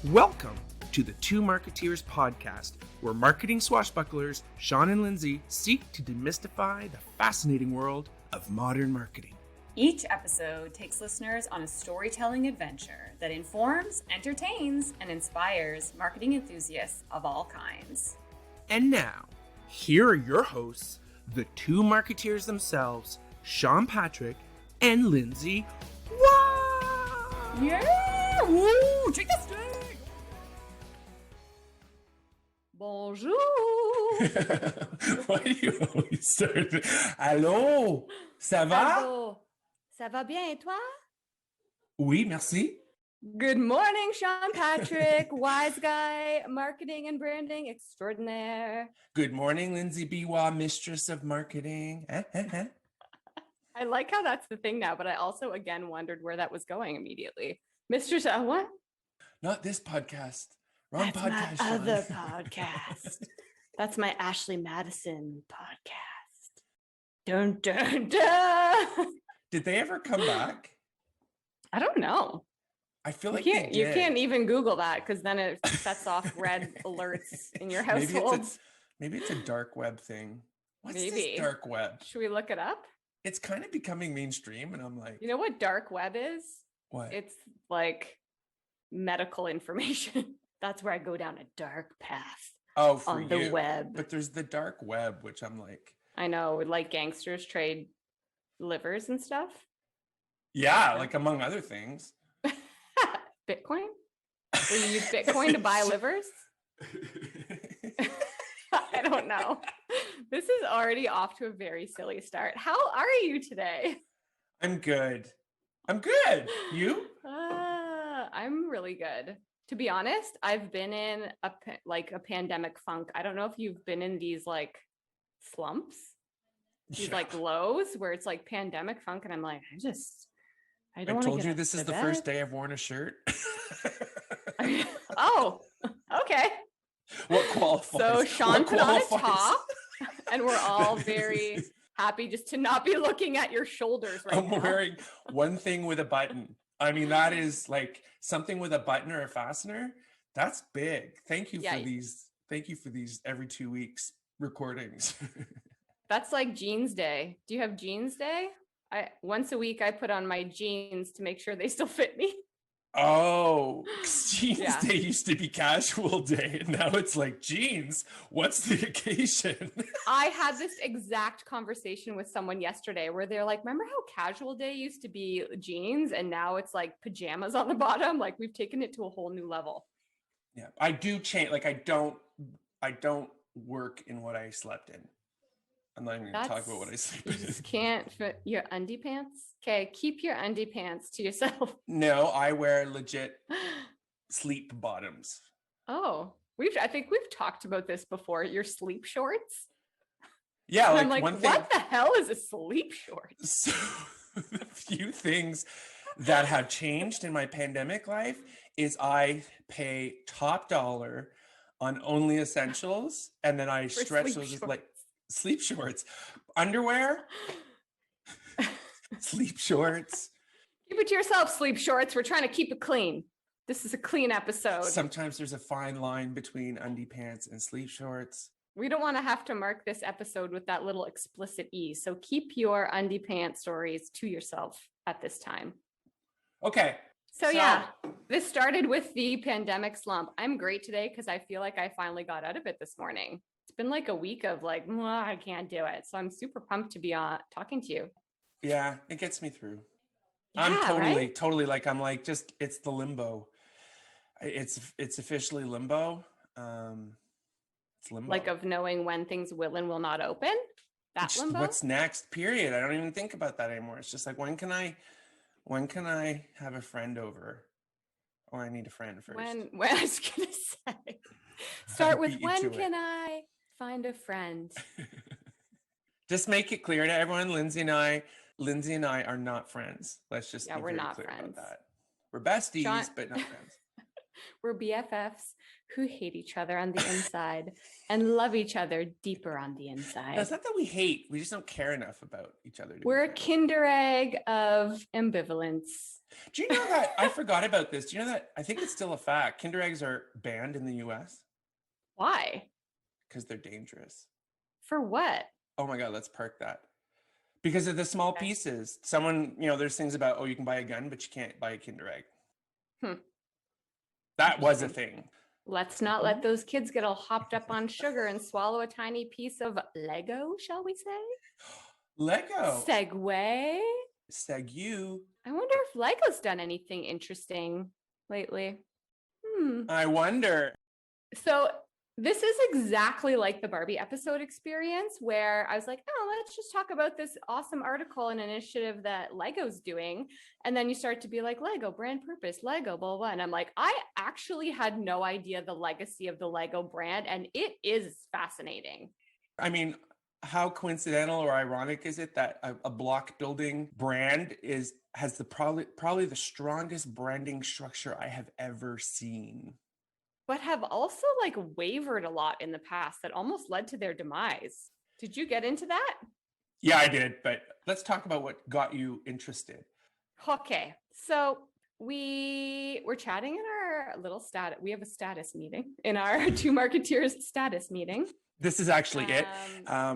Welcome to the Two Marketeers podcast, where marketing swashbucklers Sean and Lindsay seek to demystify the fascinating world of modern marketing. Each episode takes listeners on a storytelling adventure that informs, entertains, and inspires marketing enthusiasts of all kinds. And now, here are your hosts, the Two Marketeers themselves, Sean Patrick and Lindsay. Wow! Yeah! Woo! Take the stick! Bonjour! Why do you always start? Allô? Ça va? Hello. Ça va bien et toi? Oui, merci. Good morning, Sean Patrick, Wiseguy, marketing and branding extraordinaire. Good morning, Lindsay Biwa, mistress of marketing. I like how that's the thing now, but I also again wondered where that was going immediately. Mr. What? Not this podcast. Wrong That's podcast. my Sean. other podcast. That's my Ashley Madison podcast. Dun dun dun. Did they ever come back? I don't know. I feel like you they did. can't even Google that because then it sets off red alerts in your household. Maybe it's a dark web thing. What's Maybe. this dark web? Should we look it up? It's kind of becoming mainstream, and I'm like, You know what dark web is? what? It's like medical information. That's where I go down a dark path Oh, for on the you. web. But there's the dark web, which I'm like, I know, like gangsters trade livers and stuff. yeah, like among other things. Bitcoin? Will you use Bitcoin to buy livers? I don't know. This is already off to a very silly start. How are you today? I'm good. You? I'm really good. To be honest, I've been in a pandemic funk. I don't know if you've been in these like slumps, these like lows where it's like pandemic funk, and I'm like, I don't. I told you this is the first day I've worn a shirt. Oh, okay. What qualifies? So Sean put on a top, and we're all very happy just to not be looking at your shoulders right now. I'm wearing one thing with a button. I mean, that is like something with a button or a fastener. That's big. Thank you for these. Thank you for these every 2 weeks recordings. That's like jeans day. Do you have jeans day? Once a week I put on my jeans to make sure they still fit me. Oh, jeans day used to be casual day, and now it's like jeans. What's the occasion? I had this exact conversation with someone yesterday where they're like, remember how casual day used to be jeans and now it's like pajamas on the bottom? Like we've taken it to a whole new level. Yeah, I do change. Like I don't work in what I slept in. I'm not even going to talk about what I sleep in. You just can't fit your undie pants. Okay, keep your undie pants to yourself. No, I wear legit sleep bottoms. Oh, I think we've talked about this before. Your sleep shorts. Yeah, like, like one thing. What the hell is a sleep short? So the few things that have changed in my pandemic life is I pay top dollar on only essentials, and then I stretch those as like sleep shorts, underwear, sleep shorts. Keep it to yourself, sleep shorts. We're trying to keep it clean. This is a clean episode. Sometimes there's a fine line between undie pants and sleep shorts. We don't want to have to mark this episode with that little explicit E. So keep your undie pants stories to yourself at this time. Okay. So yeah, this started with the pandemic slump. I'm great today because I feel like I finally got out of it this morning. It's been like a week of like, I can't do it. So I'm super pumped to be talking to you. Yeah, it gets me through. Yeah, I'm right? totally like, I'm like, just, it's the limbo. It's officially limbo. It's limbo. Like of knowing when things will and will not open? That Just limbo? what's next, period. I don't even think about that anymore. It's just like, when can I have a friend over? Or I need a friend first. When I was gonna say, start with when can I find a friend? Just make it clear to everyone, Lindsay and I are not friends. Let's just be we're very not clear friends. about that. We're besties, Sean- but not friends. We're BFFs who hate each other on the inside and love each other deeper on the inside. It's not that we hate, we just don't care enough about each other. We're a kinder egg of ambivalence. Do you know that I forgot about this? Do you know that I think it's still a fact? Kinder eggs are banned in the US Why? because they're dangerous. For what? Oh my God, let's park that. Because of the small Okay. pieces. Someone, there's things about, you can buy a gun, but you can't buy a Kinder egg. That was a thing. Let's not let those kids get all hopped up on sugar and swallow a tiny piece of Lego, shall we say? Lego. Segue. Segu. I wonder if Lego's done anything interesting lately. I wonder. So this is exactly like the Barbie episode experience where I was like, oh, let's just talk about this awesome article and initiative that Lego's doing. And then you start to be like, Lego, brand purpose, Lego, blah, blah. And I'm like, I actually had no idea the legacy of the Lego brand. And it is fascinating. I mean, how coincidental or ironic is it that a block building brand has the probably the strongest branding structure I have ever seen, but have also like wavered a lot in the past that almost led to their demise. Did you get into that? Yeah, I did. But let's talk about what got you interested. Okay. So we were chatting in our little status. We have a status meeting in our Two Marketeers status meeting. This is actually it. Yeah.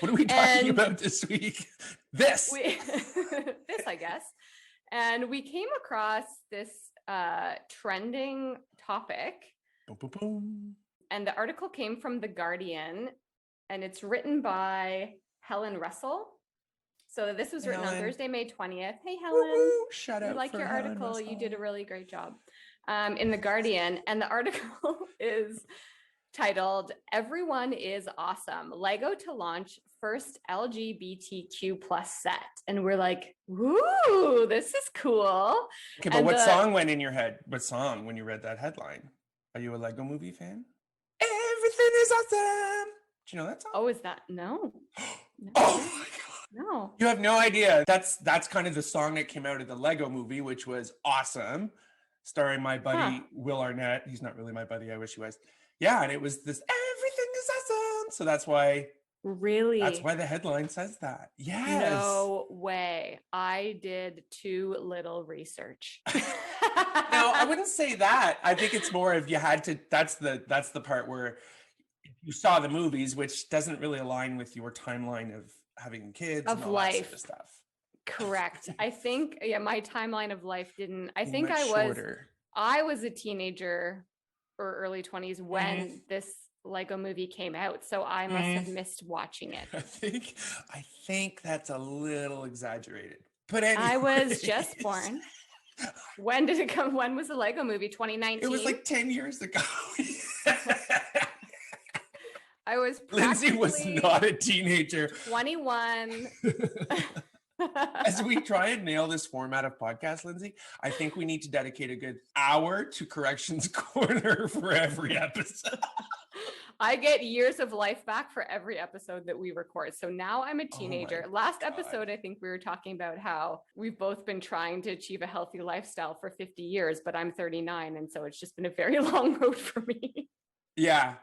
What are we talking about this week? This, I guess. And we came across this trending topic. Boom, boom, boom. And the article came from The Guardian, and it's written by Helen Russell. So this was written on Thursday, May 20th. Hey, Helen. Woo-hoo. Shout out. We like your Helen article. Russell. You did a really great job. In The Guardian. And the article is titled, Everyone is Awesome. Lego to launch first LGBTQ plus set. And we're like, woo, this is cool. Okay, but what song went in your head? What song when you read that headline? Are you a Lego movie fan? Everything is awesome. Do you know that song? Oh, is that? No. Oh my God. No. You have no idea. That's kind of the song that came out of the Lego movie, which was awesome. Starring my buddy, Will Arnett. He's not really my buddy. I wish he was. Yeah, and it was this, everything is awesome. So that's why. Really? That's why the headline says that. Yes. No way. I did too little research. No, I wouldn't say that. I think it's more if you had to, that's the part where you saw the movies, which doesn't really align with your timeline of having kids of and all life. That sort of stuff. Correct. I think, my timeline of life didn't, I think I was a teenager or early 20s when this Lego movie came out. So I must have missed watching it. I think that's a little exaggerated. But anyway. I was just born. When did it come? When was the Lego movie? 2019? It was like 10 years ago. I was Lindsay was not a teenager. 21. As we try and nail this format of podcast, Lindsay, I think we need to dedicate a good hour to Corrections Corner for every episode. I get years of life back for every episode that we record. So now I'm a teenager. Last episode, I think we were talking about how we've both been trying to achieve a healthy lifestyle for 50 years, but I'm 39. And so it's just been a very long road for me. Yeah.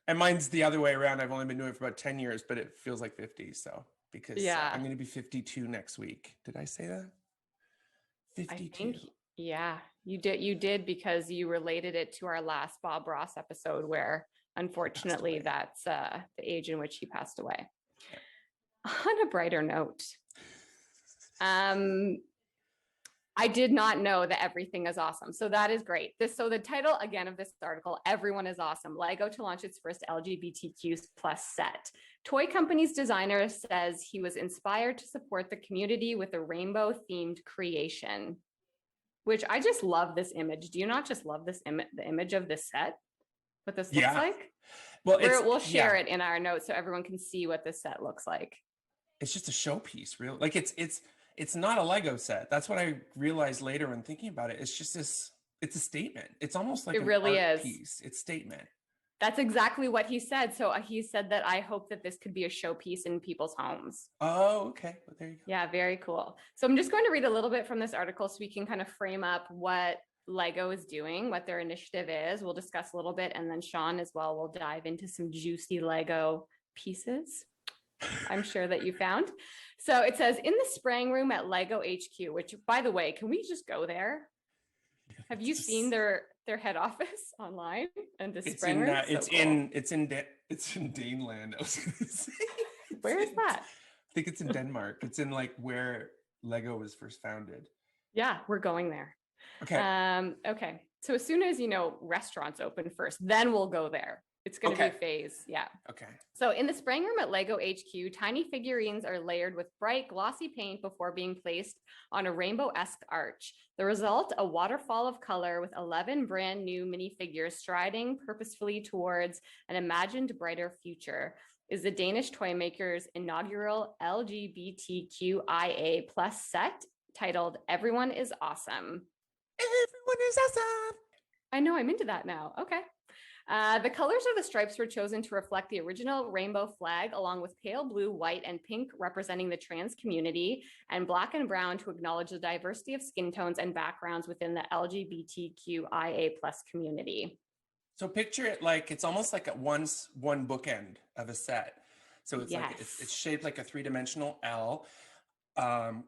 And mine's the other way around. I've only been doing it for about 10 years, but it feels like 50. So because I'm going to be 52 next week. Did I say that? 52. I think, you did because you related it to our last Bob Ross episode where unfortunately that's the age in which he passed away. On a brighter note, I did not know that everything is awesome. So that is great. So the title again of this article, Everyone is Awesome. Lego to launch its first LGBTQ plus set. Toy company's designer says he was inspired to support the community with a rainbow themed creation, which I just love this image. Do you not just love this the image of this set? What this looks like? Well, we'll share it in our notes so everyone can see what this set looks like. It's just a showpiece, really. Like it's not a Lego set. That's what I realized later when thinking about it. It's just it's a statement. It's almost like it really art is. Piece. It's statement. That's exactly what he said. So he said that I hope that this could be a showpiece in people's homes. Oh, okay. Well, there you go. Yeah, very cool. So I'm just going to read a little bit from this article so we can kind of frame up what Lego is doing, what their initiative is. We'll discuss a little bit, and then Sean as well will dive into some juicy Lego pieces. I'm sure that you found. So it says in the spraying room at Lego HQ, which by the way, can we just go there? Have you seen their head office online and the spraying room? It's in Daneland. I was gonna say. Where is that? I think it's in Denmark. It's in like where Lego was first founded. Yeah, we're going there. Okay. Okay. So as soon as restaurants open first, then we'll go there. It's going to be a phase. Yeah. Okay. So in the spraying room at Lego HQ, tiny figurines are layered with bright, glossy paint before being placed on a rainbow-esque arch. The result, a waterfall of color with 11 brand new minifigures striding purposefully towards an imagined brighter future, is the Danish toymaker's inaugural LGBTQIA plus set titled Everyone is Awesome. Everyone is awesome. I know, I'm into that now. Okay. The colors of the stripes were chosen to reflect the original rainbow flag, along with pale blue, white, and pink representing the trans community, and black and brown to acknowledge the diversity of skin tones and backgrounds within the LGBTQIA plus community. So picture it like it's almost like one bookend of a set. So it's like it's shaped like a three-dimensional L,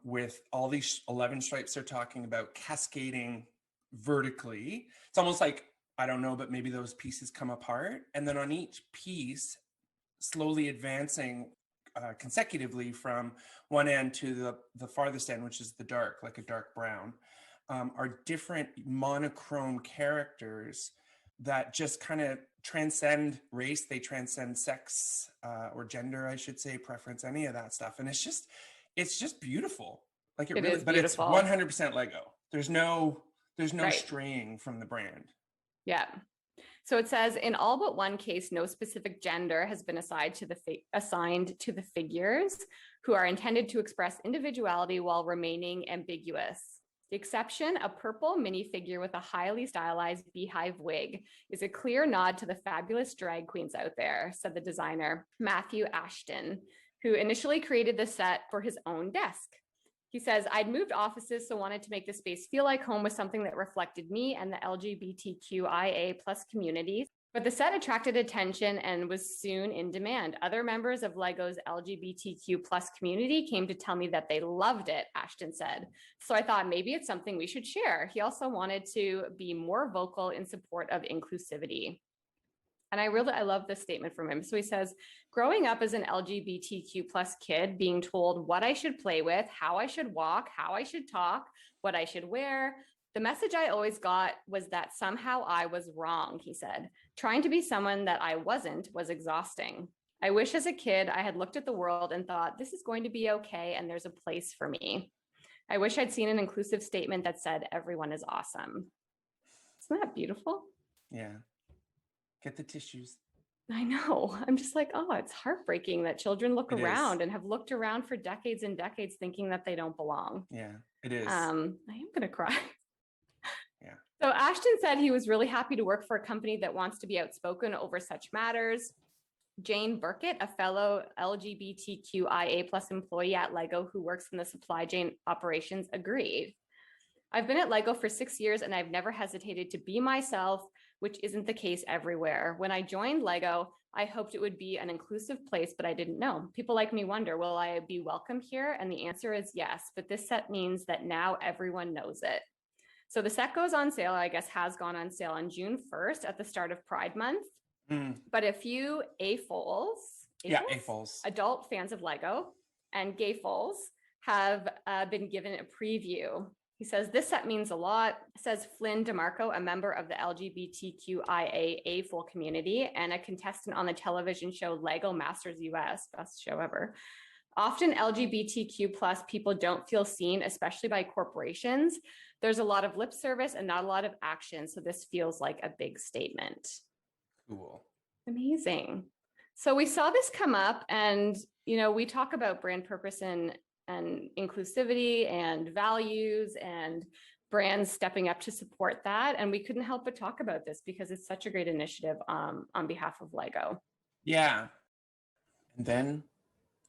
with all these 11 stripes they're talking about cascading vertically. It's almost like, I don't know, but maybe those pieces come apart. And then on each piece, slowly advancing consecutively from one end to the farthest end, which is the dark, like a dark brown, are different monochrome characters that just kind of transcend race. They transcend sex or gender, I should say, preference, any of that stuff. And it's just beautiful. Like it really, but beautiful. It's 100% Lego. There's no straying from the brand. Yeah. So it says in all but one case, no specific gender has been assigned to the figures, who are intended to express individuality while remaining ambiguous. The exception, a purple minifigure with a highly stylized beehive wig, is a clear nod to the fabulous drag queens out there, said the designer, Matthew Ashton, who initially created the set for his own desk. He says, I'd moved offices, so wanted to make the space feel like home with something that reflected me and the LGBTQIA plus community. But the set attracted attention and was soon in demand. Other members of Lego's LGBTQ plus community came to tell me that they loved it, Ashton said. So I thought maybe it's something we should share. He also wanted to be more vocal in support of inclusivity. And I love this statement from him. So he says, growing up as an LGBTQ plus kid, being told what I should play with, how I should walk, how I should talk, what I should wear, the message I always got was that somehow I was wrong, he said. Trying to be someone that I wasn't was exhausting. I wish as a kid I had looked at the world and thought, this is going to be okay and there's a place for me. I wish I'd seen an inclusive statement that said, everyone is awesome. Isn't that beautiful? Yeah. Get the tissues. I know. I'm just like, oh, it's heartbreaking that children look around and have looked around for decades and decades thinking that they don't belong. Yeah, it is. I am going to cry. Yeah. So Ashton said he was really happy to work for a company that wants to be outspoken over such matters. Jane Burkett, a fellow LGBTQIA plus employee at Lego who works in the supply chain operations, agreed. I've been at Lego for 6 years and I've never hesitated to be myself, which isn't the case everywhere. When I joined Lego, I hoped it would be an inclusive place, but I didn't know. People like me wonder, will I be welcome here? And the answer is yes, but this set means that now everyone knows it. So the set goes on sale, I guess has gone on sale on June 1st at the start of Pride Month. But a few AFOLs, adult fans of Lego, and gayfols have been given a preview. He says, this set means a lot, says Flynn DeMarco, a member of the LGBTQIA AFOL community and a contestant on the television show Lego Masters US, best show ever. Often LGBTQ plus people don't feel seen, especially by corporations. There's a lot of lip service and not a lot of action. So this feels like a big statement. Cool. Amazing. So we saw this come up and, we talk about brand purpose and inclusivity and values and brands stepping up to support that. And we couldn't help but talk about this because it's such a great initiative on behalf of Lego. Yeah. And then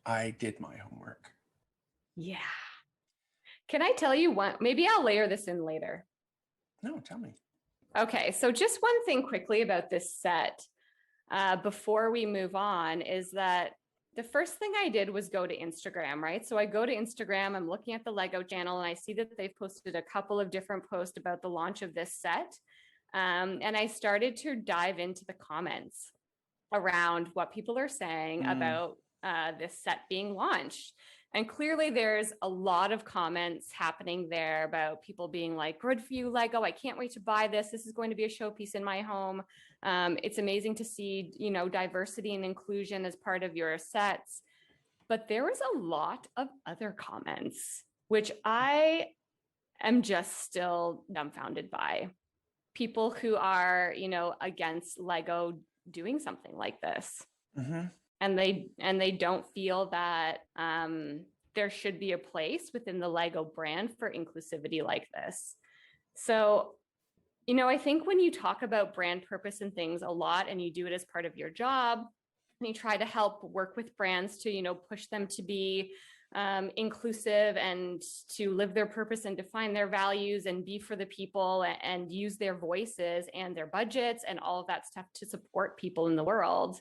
I did my homework. Yeah. Can I tell you one? Maybe I'll layer this in later. No, tell me. Okay. So just one thing quickly about this set before we move on is that The first thing I did was go to Instagram, right? So I go to Instagram, I'm looking at the Lego channel, and I see that they've posted a couple of different posts about the launch of this set. And I started to dive into the comments around what people are saying about this set being launched. And clearly there's a lot of comments happening there about people being like, good for you, Lego. I can't wait to buy this. This is going to be a showpiece in my home. It's amazing to see, you know, diversity and inclusion as part of your sets. But there was a lot of other comments, which I am just still dumbfounded by. People who are, you know, against Lego doing something like this. And they don't feel that there should be a place within the Lego brand for inclusivity like this. So, you know, I think when you talk about brand purpose and things a lot, and you do it as part of your job, and you try to help work with brands to, you know, push them to be inclusive and to live their purpose and define their values and be for the people and use their voices and their budgets and all of that stuff to support people in the world.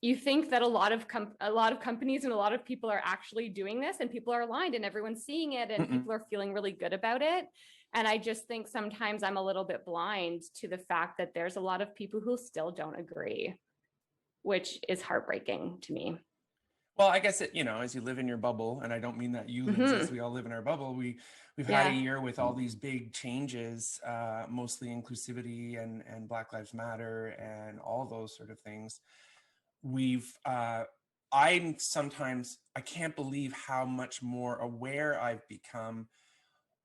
You think that a lot of companies and a lot of people are actually doing this, and people are aligned and everyone's seeing it, and people are feeling really good about it. And I just think sometimes I'm a little bit blind to the fact that there's a lot of people who still don't agree, which is heartbreaking to me. Well, I guess it, you know, as you live in your bubble, and I don't mean that you, Lindsay, as we all live in our bubble, we've had a year with all these big changes, mostly inclusivity and Black Lives Matter and all those sort of things. I can't believe how much more aware I've become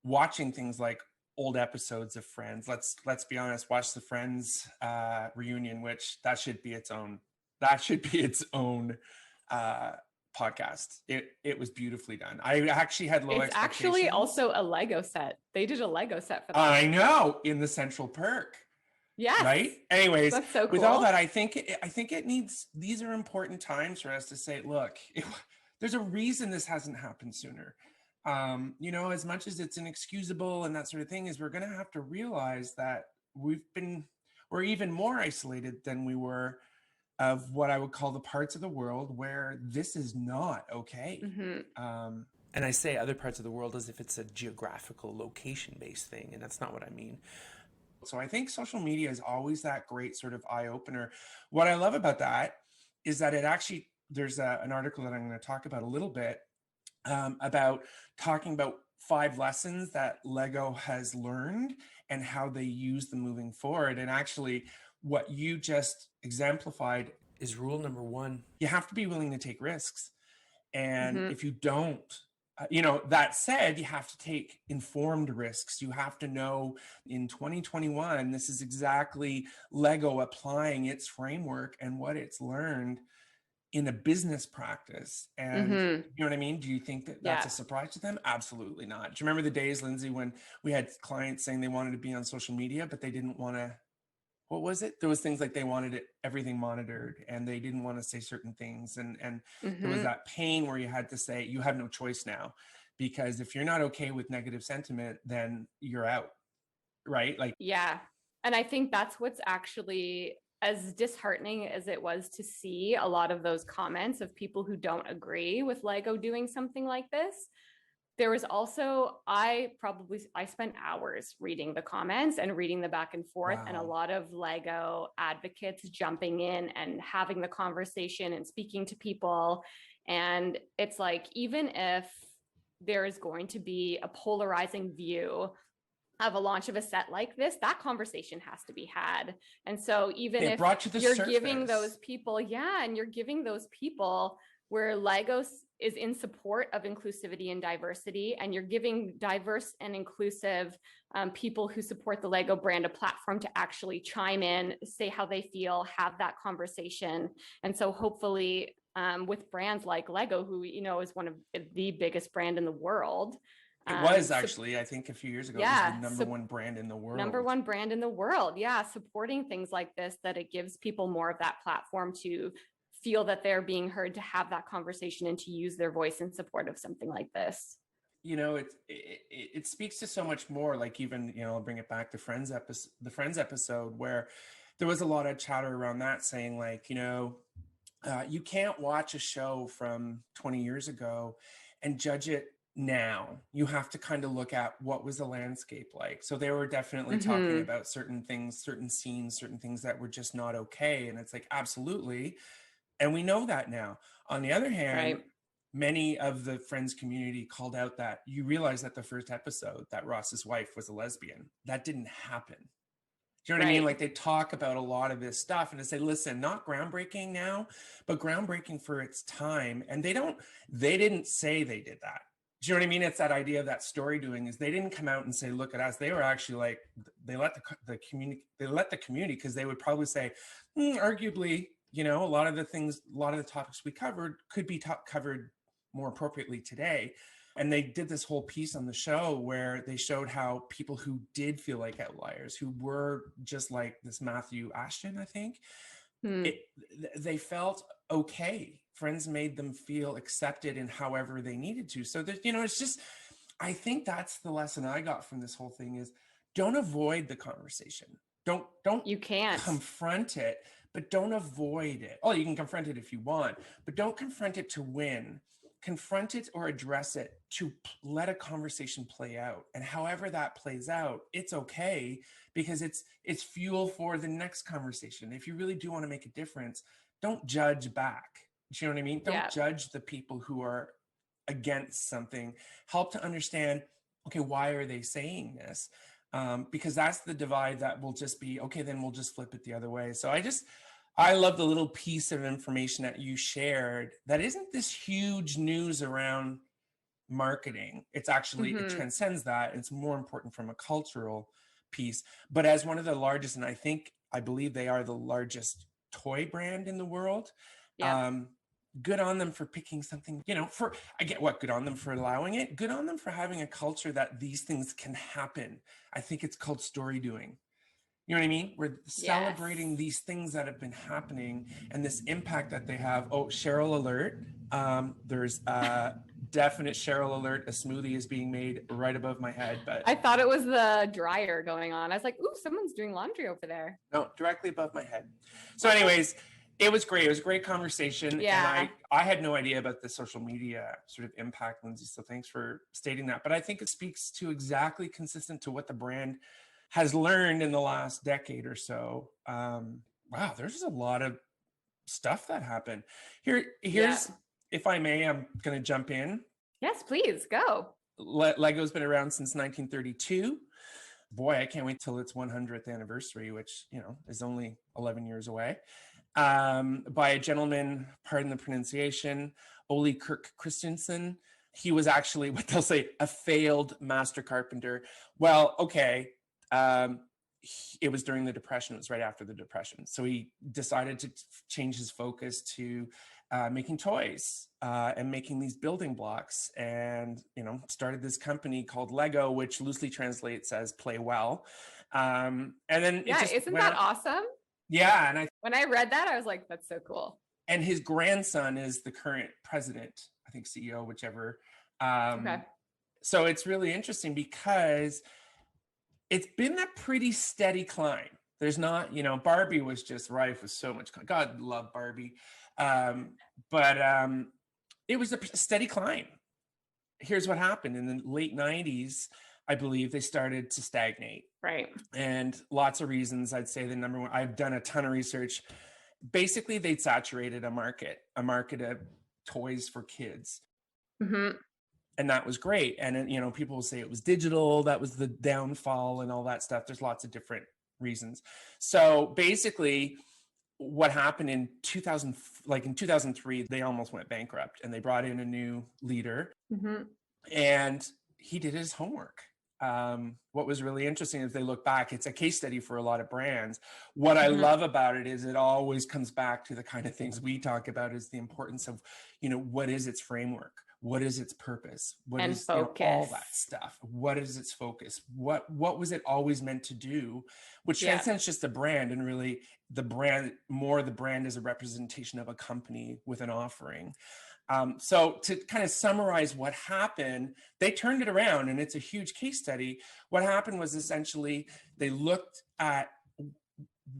watching things like old episodes of Friends. Let's be honest, watch the Friends reunion, which that should be its own podcast. It was beautifully done. I actually had low expectations. It's actually also a Lego set. They did a Lego set for that. I know, in the Central Perk. Yes. Right. Anyways, that's so cool. With all that, I think it needs, these are important times for us to say, look, there's a reason this hasn't happened sooner. You know, as much as it's inexcusable and that sort of thing, is we're going to have to realize that we're even more isolated than we were of what I would call the parts of the world where this is not okay. And I say other parts of the world as if it's a geographical location-based thing, and that's not what I mean. So I think social media is always that great sort of eye-opener. What I love about that is that it actually, there's an article that I'm going to talk about a little bit about talking about 5 lessons that Lego has learned and how they use them moving forward. And actually, what you just exemplified is rule number 1. You have to be willing to take risks. And if you don't, you know, that said, you have to take informed risks. You have to know in 2021, this is exactly Lego applying its framework and what it's learned in a business practice. And you know what I mean? Do you think that that's a surprise to them? Absolutely not. Do you remember the days, Lindsay, when we had clients saying they wanted to be on social media, but they didn't want to, what was it? There was things like they wanted everything monitored and they didn't want to say certain things. And there was that pain where you had to say, you have no choice now, because if you're not okay with negative sentiment, then you're out. Right? Like, yeah. And I think that's what's actually, as disheartening as it was to see a lot of those comments of people who don't agree with Lego doing something like this. There was also, I spent hours reading the comments and reading the back and forth, and a lot of Lego advocates jumping in and having the conversation and speaking to people. And it's like, even if there is going to be a polarizing view of a launch of a set like this, that conversation has to be had. And so even if you're giving those people, and you're giving those people where Lego is in support of inclusivity and diversity, and you're giving diverse and inclusive people who support the Lego brand a platform to actually chime in, say how they feel, have that conversation. And so hopefully with brands like Lego, who, you know, is one of the biggest brand in the world. It was actually, I think a few years ago, it was the number one brand in the world. Number one brand in the world. Yeah. Supporting things like this, that it gives people more of that platform to feel that they're being heard, to have that conversation and to use their voice in support of something like this. You know, it speaks to so much more. Like, even, you know, I'll bring it back to the Friends episode, where there was a lot of chatter around that saying, like, you know, You can't watch a show from 20 years ago and judge it now. You have to kind of look at what was the landscape like. So they were definitely talking about certain things, certain scenes, certain things that were just not okay. And it's like, absolutely. And we know that now. On the other hand, many of the Friends community called out that you realize that the first episode that Ross's wife was a lesbian. That didn't happen. Do you know what I mean? Like they talk about a lot of this stuff and they say, listen, not groundbreaking now, but groundbreaking for its time. And they didn't say they did that. Do you know what I mean? It's that idea of that story doing is they didn't come out and say, look at us. They were actually like, they let the community, because they would probably say, arguably, you know, a lot of the topics we covered could be covered more appropriately today. And they did this whole piece on the show where they showed how people who did feel like outliers, who were just like this Matthew Ashton, I think, they felt okay. Friends made them feel accepted in however they needed to. So that, you know, it's just, I think that's the lesson I got from this whole thing is don't avoid the conversation. Don't you can't confront it, but don't avoid it. Oh, you can confront it if you want, but don't confront it to win. Confront it or address it to let a conversation play out. And however that plays out, it's okay, because it's fuel for the next conversation. If you really do want to make a difference, don't judge back. Do you know what I mean? Don't judge the people who are against something. Help to understand, okay, why are they saying this? Because that's the divide that will just be, okay, then we'll just flip it the other way. So I love the little piece of information that you shared that isn't this huge news around marketing. It's actually, it transcends that. It's more important from a cultural piece. But as one of the largest, and I believe they are the largest toy brand in the world. Good on them for picking something, you know, good on them for allowing it. Good on them for having a culture that these things can happen. I think it's called story doing. You know what I mean? We're celebrating these things that have been happening and this impact that they have. Oh, Cheryl alert. There's definite Cheryl alert. A smoothie is being made right above my head. But I thought it was the dryer going on. I was like, ooh, someone's doing laundry over there. No, directly above my head. So anyways, it was great. It was a great conversation. Yeah. And I had no idea about the social media sort of impact, Lindsay. So thanks for stating that. But I think it speaks to exactly consistent to what the brand has learned in the last decade or so. Wow, there's a lot of stuff that happened. Here's if I may, I'm going to jump in. Yes, please go. Lego's been around since 1932. Boy, I can't wait till its 100th anniversary, which, you know, is only 11 years away. By a gentleman, pardon the pronunciation, Ole Kirk Christensen. He was actually what they'll say a failed master carpenter. Well, okay. It was during the Depression. It was right after the Depression. So he decided to change his focus to making toys and making these building blocks, and, you know, started this company called Lego, which loosely translates as play well. And then isn't that awesome? Yeah. And when I read that, I was like, that's so cool. And his grandson is the current president, I think CEO, whichever. Okay. So it's really interesting because it's been a pretty steady climb. There's not, you know, Barbie was just rife with so much. God love Barbie. But it was a steady climb. Here's what happened in the late 90s. I believe they started to stagnate. Right. And lots of reasons. I'd say the number one, I've done a ton of research. Basically, they'd saturated a market of toys for kids. Mm-hmm. And that was great. And, you know, people will say it was digital. That was the downfall and all that stuff. There's lots of different reasons. So basically, what happened in 2003, they almost went bankrupt and they brought in a new leader. Mm-hmm. And he did his homework. What was really interesting is they look back, it's a case study for a lot of brands. What I love about it is it always comes back to the kind of things we talk about, is the importance of, you know, what is its framework? What is its purpose? What is, you know, all that stuff? What is its focus? What was it always meant to do? Which transcends just the brand, and really the brand is a representation of a company with an offering. So to kind of summarize what happened, they turned it around, and it's a huge case study. What happened was essentially they looked at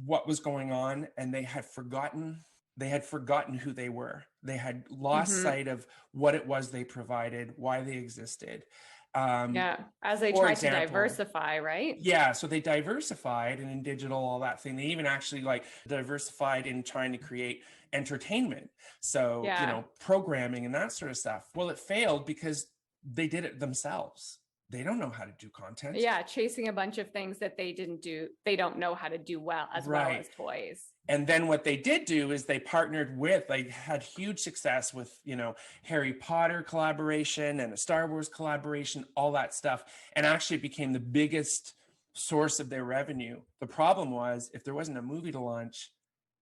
what was going on, and they had forgotten they had forgotten who they were. They had lost Mhm. sight of what it was they provided, why they existed. Yeah, as they For try to example, diversify, right? yeah, so they diversified, and in digital, all that thing. They even actually like diversified in trying to create entertainment. So, you Yeah. know, programming and that sort of stuff. Well, it failed because they did it themselves. They don't know how to do content. Yeah, chasing a bunch of things that they don't know how to do well as Right. toys. And then what they did do is they partnered with, like, had huge success with, you know, Harry Potter collaboration and a Star Wars collaboration, all that stuff, and actually became the biggest source of their revenue. The problem was, if there wasn't a movie to launch,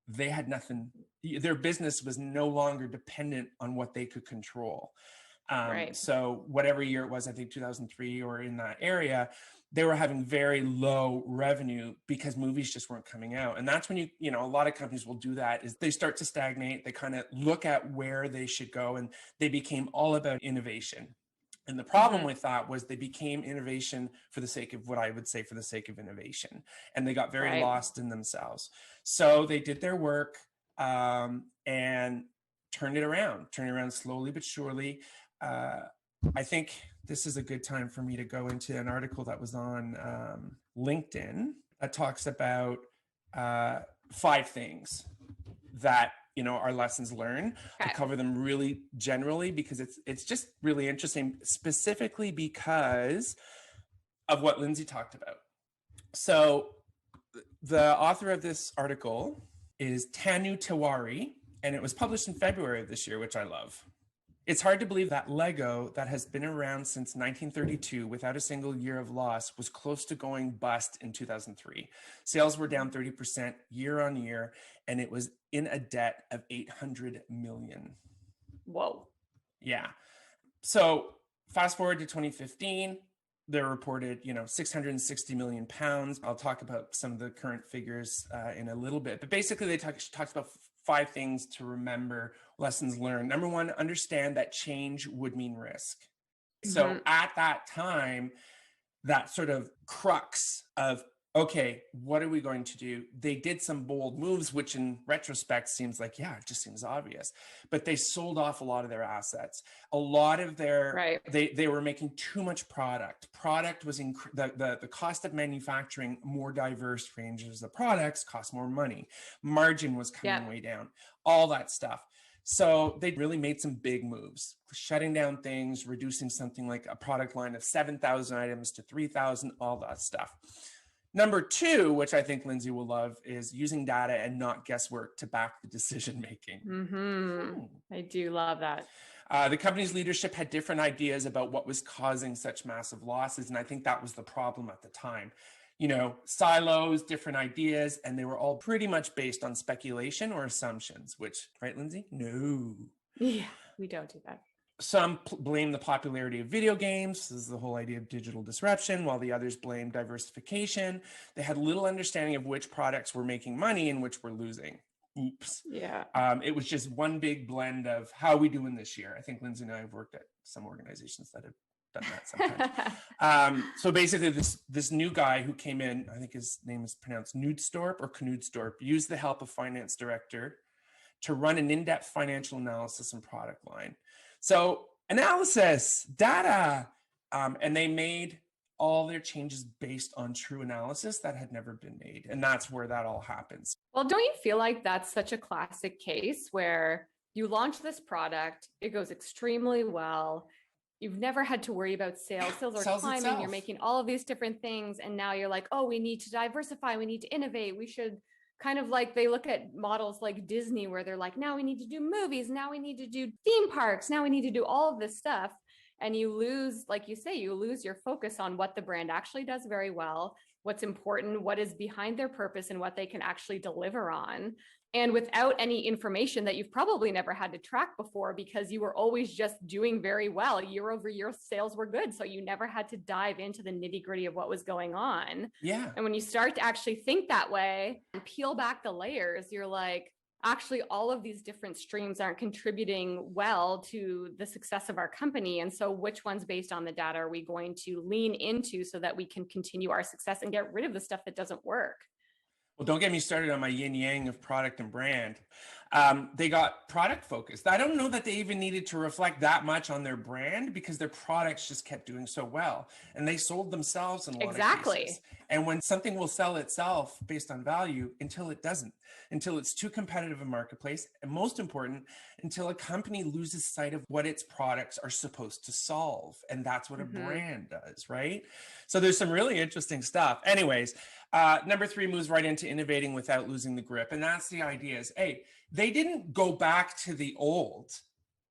they had nothing. Their business was no longer dependent on what they could control. Right. So whatever year it was, I think 2003 or in that area, they were having very low revenue because movies just weren't coming out. And that's when you know, a lot of companies will do that, is they start to stagnate. They kind of look at where they should go, and they became all about innovation. And the problem with that was they became innovation for the sake of, what I would say, for the sake of innovation. And they got very Right. lost in themselves. So they did their work and turned it around slowly but surely. I think this is a good time for me to go into an article that was on LinkedIn that talks about 5 things that, you know, are lessons learned. Okay. I'll cover them really generally because it's just really interesting, specifically because of what Lindsay talked about. So the author of this article is Tanu Tiwari, and it was published in February of this year, which I love. It's hard to believe that Lego, that has been around since 1932 without a single year of loss, was close to going bust in 2003. Sales were down 30% year on year, and it was in a debt of 800 million. Whoa. Yeah. So fast forward to 2015, they're reported, you know, 660 million pounds. I'll talk about some of the current figures in a little bit, but basically they talks about 5 things to remember, lessons learned. Number 1, understand that change would mean risk. So at that time, that sort of crux of, okay, what are we going to do? They did some bold moves, which in retrospect seems like, yeah, it just seems obvious, but they sold off a lot of their assets. A lot of their, Right. they were making too much product. Product was the cost of manufacturing more diverse ranges of products cost more money. Margin was coming way down, all that stuff. So they really made some big moves, shutting down things, reducing something like a product line of 7,000 items to 3,000, all that stuff. Number 2, which I think Lindsay will love, is using data and not guesswork to back the decision making. I do love that. The company's leadership had different ideas about what was causing such massive losses, and I think that was the problem at the time. You know, silos, different ideas, and they were all pretty much based on speculation or assumptions, which, right, Lindsay? No. Yeah, we don't do that. Some blame the popularity of video games. This is the whole idea of digital disruption, while the others blame diversification. They had little understanding of which products were making money and which were losing. Oops. Yeah. It was just one big blend of how are we doing this year. I think Lindsay and I have worked at some organizations that have done that sometimes. So basically this new guy who came in, I think his name is pronounced Knudstorp or Knudstorp, used the help of finance director to run an in-depth financial analysis and product line. So analysis, data, and they made all their changes based on true analysis that had never been made. And that's where that all happens. Well, don't you feel like that's such a classic case where you launch this product, it goes extremely well. You've never had to worry about sales. Sales are climbing. Itself. You're making all of these different things. And now you're like, oh, we need to diversify. We need to innovate. We should kind of like, they look at models like Disney where they're like, now we need to do movies. Now we need to do theme parks. Now we need to do all of this stuff. And you lose, like you say, you lose your focus on what the brand actually does very well, what's important, what is behind their purpose, and what they can actually deliver on. And without any information that you've probably never had to track before because you were always just doing very well. Year over year, sales were good. So you never had to dive into the nitty gritty of what was going on. Yeah. And when you start to actually think that way and peel back the layers, you're like, actually, all of these different streams aren't contributing well to the success of our company. And so which ones based on the data are we going to lean into so that we can continue our success and get rid of the stuff that doesn't work? Well, don't get me started on my yin yang of product and brand. They got product focused. I don't know that they even needed to reflect that much on their brand because their products just kept doing so well. And they sold themselves in a lot of cases. And when something will sell itself based on value until it doesn't, until it's too competitive a marketplace, and most important, until a company loses sight of what its products are supposed to solve. And that's what a brand does, right? So there's some really interesting stuff. Anyways, number 3 moves right into innovating without losing the grip. And that's the idea is, hey, they didn't go back to the old.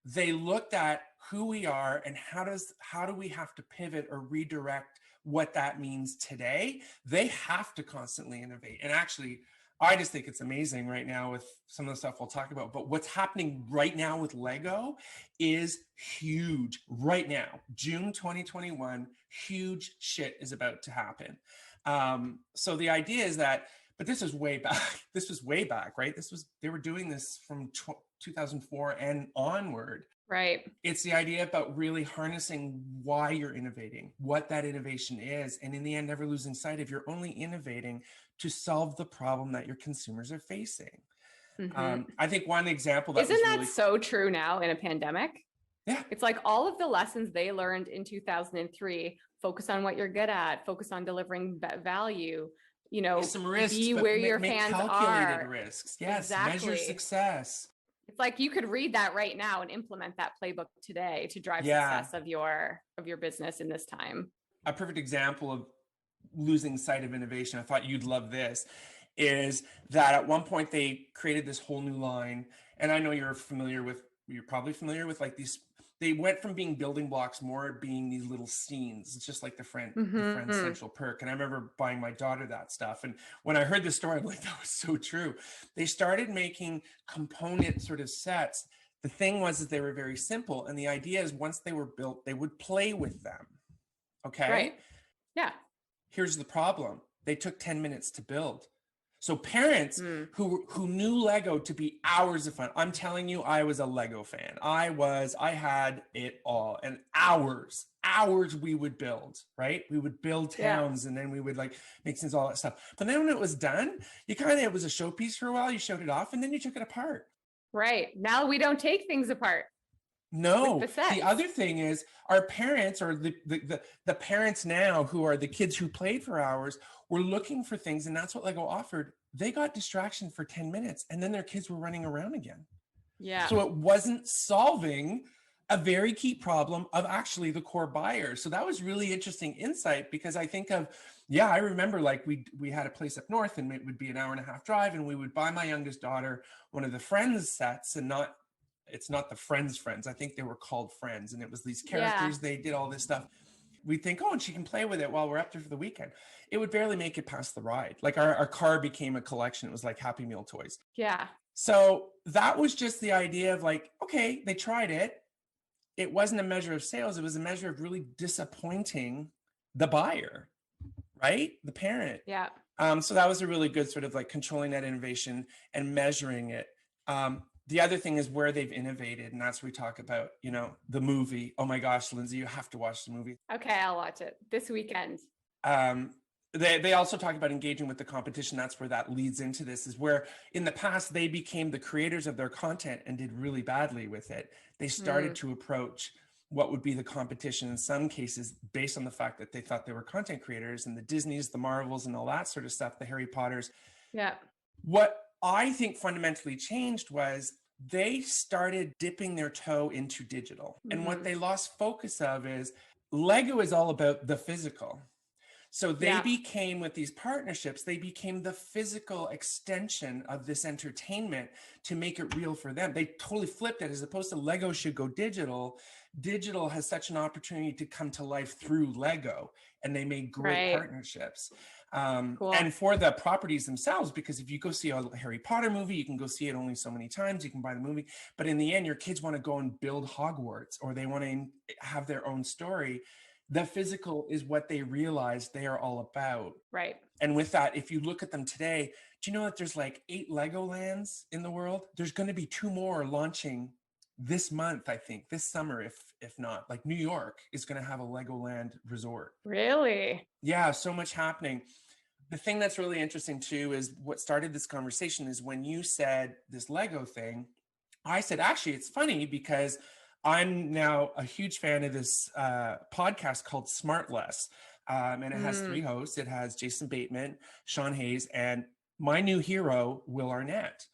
They looked at who we are and how do we have to pivot or redirect what that means today. They have to constantly innovate. And actually, I just think it's amazing right now with some of the stuff we'll talk about. But what's happening right now with Lego is huge. Right now, June 2021, huge shit is about to happen. So the idea is that, but this is way back. This was way back, right? They were doing this from 2004 and onward. Right. It's the idea about really harnessing why you're innovating, what that innovation is. And in the end, never losing sight of you're only innovating to solve the problem that your consumers are facing. I think one example that isn't that so true now in a pandemic? Yeah. It's like all of the lessons they learned in 2003, focus on what you're good at, focus on delivering value, you know, some risks, be where your fans calculated are. Risks. Yes. Exactly. Measure success. It's like you could read that right now and implement that playbook today to drive success of your business in this time. A perfect example of losing sight of innovation, I thought you'd love this, is that at one point they created this whole new line. And I know you're probably familiar with like these, they went from being building blocks more being these little scenes. It's just like the Friends Central Perk. And I remember buying my daughter that stuff. And when I heard the story, I'm like, that was so true. They started making component sort of sets. The thing was that they were very simple. And the idea is once they were built, they would play with them. Okay. Right. Yeah. Here's the problem. They took 10 minutes to build. So parents who knew Lego to be hours of fun. I'm telling you, I was a Lego fan. I had it all. And hours we would build, right? We would build towns and then we would like make things, all that stuff. But then when it was done, it was a showpiece for a while. You showed it off and then you took it apart. Right. Now we don't take things apart. No, the other thing is our parents or the parents now who are the kids who played for hours were looking for things. And that's what Lego offered. They got distraction for 10 minutes and then their kids were running around again. Yeah. So it wasn't solving a very key problem of actually the core buyer. So that was really interesting insight because I think of, I remember like we had a place up north and it would be an hour and a half drive and we would buy my youngest daughter one of the Friends sets and it's not the Friends. I think they were called Friends. And it was these characters. They did all this stuff. We think, and she can play with it while we're up there for the weekend. It would barely make it past the ride. Like our car became a collection. It was like Happy Meal toys. Yeah. So that was just the idea of like, okay, they tried it. It wasn't a measure of sales. It was a measure of really disappointing the buyer, right? The parent. Yeah. So that was a really good sort of like controlling that innovation and measuring it. The other thing is where they've innovated, and that's where we talk about, the movie. Oh my gosh, Lindsay, you have to watch the movie. Okay, I'll watch it this weekend. They also talk about engaging with the competition. That's where that leads into this, is where in the past they became the creators of their content and did really badly with it. They started to approach what would be the competition in some cases based on the fact that they thought they were content creators, and the Disneys, the Marvels, and all that sort of stuff, the Harry Potters. Yeah. What I think fundamentally changed was they started dipping their toe into digital. And what they lost focus of is Lego is all about the physical. So they became, with these partnerships, they became the physical extension of this entertainment to make it real for them. They totally flipped it. As opposed to Lego should go digital, digital has such an opportunity to come to life through Lego. And they made great partnerships. Cool. And for the properties themselves, because if you go see a Harry Potter movie, you can go see it only so many times, you can buy the movie, but in the end, your kids want to go and build Hogwarts, or they want to have their own story. The physical is what they realize they are all about. Right. And with that, if you look at them today, do you know that there's like 8 Legolands in the world? There's going to be 2 more launching this month, I think, this summer, if not. Like New York is going to have a Legoland resort. Really? Yeah, so much happening. The thing that's really interesting too is what started this conversation is when you said this Lego thing, I said, actually, it's funny because I'm now a huge fan of this podcast called Smart Less. And it has 3 hosts. It has Jason Bateman, Sean Hayes, and my new hero, Will Arnett,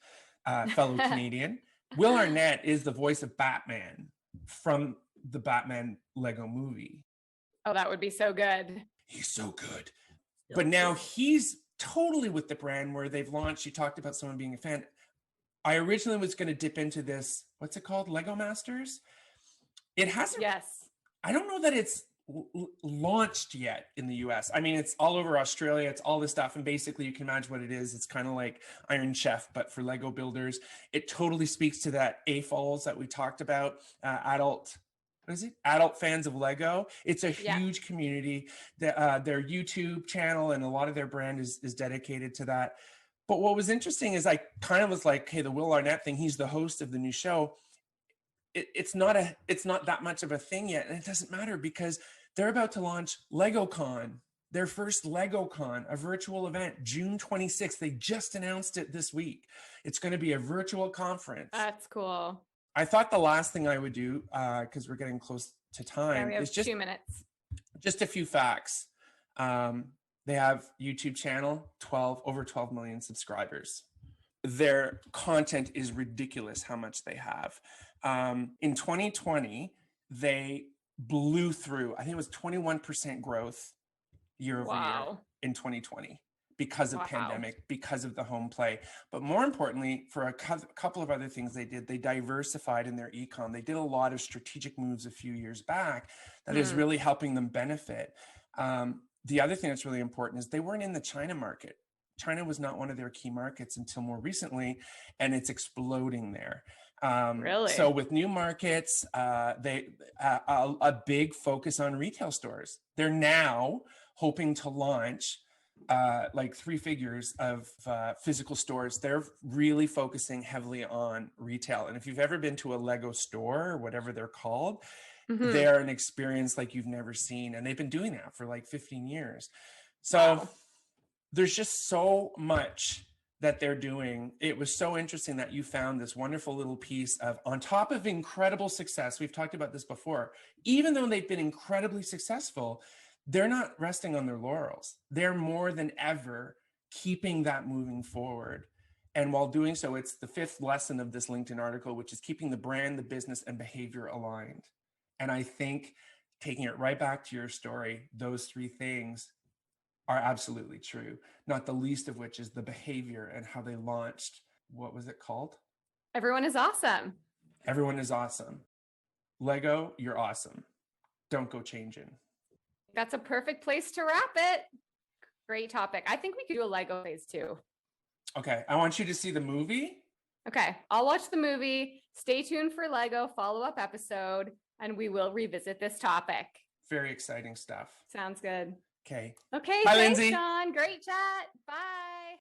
fellow Canadian. Will Arnett is the voice of Batman from the Batman Lego movie. Oh, that would be so good. He's so good. But now he's totally with the brand where they've launched. You talked about someone being a fan. I originally was going to dip into this. What's it called? Lego Masters. It hasn't. Yes. I don't know that it's launched yet in the US. I mean, it's all over Australia. It's all this stuff. And basically you can imagine what it is. It's kind of like Iron Chef, but for Lego builders. It totally speaks to that AFOLs that we talked about, adult fans of Lego. It's a huge community. Their YouTube channel and a lot of their brand is dedicated to that. But what was interesting is I kind of was like, hey, the Will Arnett thing, he's the host of the new show. It's not that much of a thing yet. And it doesn't matter because they're about to launch LegoCon, their first LegoCon, a virtual event, June 26th. They just announced it this week. It's going to be a virtual conference. That's cool. I thought the last thing I would do, because we're getting close to time, we have is just 2 minutes. Just a few facts. They have YouTube channel, over 12 million subscribers. Their content is ridiculous how much they have. In 2020, they blew through, I think it was 21% growth year over year in 2020 because of pandemic, because of the home play. But more importantly, for a couple of other things they did, they diversified in their e-com. They did a lot of strategic moves a few years back that is really helping them benefit. The other thing that's really important is they weren't in the China market. China was not one of their key markets until more recently, and it's exploding there. Really? So with new markets, a big focus on retail stores. They're now hoping to launch like 3 figures of physical stores. They're really focusing heavily on retail. And if you've ever been to a Lego store or whatever they're called, they're an experience like you've never seen. And they've been doing that for like 15 years. So there's just so much that they're doing. It was so interesting that you found this wonderful little piece of, on top of incredible success, we've talked about this before, even though they've been incredibly successful, they're not resting on their laurels. They're more than ever keeping that moving forward. And while doing so, it's the 5th lesson of this LinkedIn article, which is keeping the brand, the business, and behavior aligned. And I think taking it right back to your story, those 3 things are absolutely true, not the least of which is the behavior and how they launched. What was it called? Everyone is awesome. Everyone is awesome. Lego, you're awesome. Don't go changing. That's a perfect place to wrap it. Great topic. I think we could do a Lego phase 2. Okay. I want you to see the movie. Okay. I'll watch the movie. Stay tuned for Lego follow-up episode, and we will revisit this topic. Very exciting stuff. Sounds good. Okay. Okay. Bye, thanks, Lindsay. Sean. Great chat. Bye.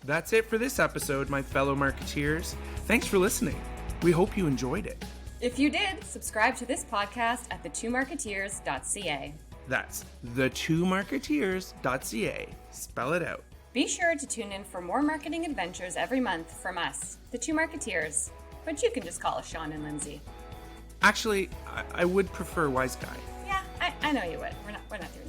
That's it for this episode, my fellow marketeers. Thanks for listening. We hope you enjoyed it. If you did, subscribe to this podcast at thetwomarketeers.ca. That's thetwomarketeers.ca. Spell it out. Be sure to tune in for more marketing adventures every month from us, the Two Marketeers. But you can just call us Sean and Lindsay. Actually, I would prefer Wiseguy. Yeah, I know you would. We're not doing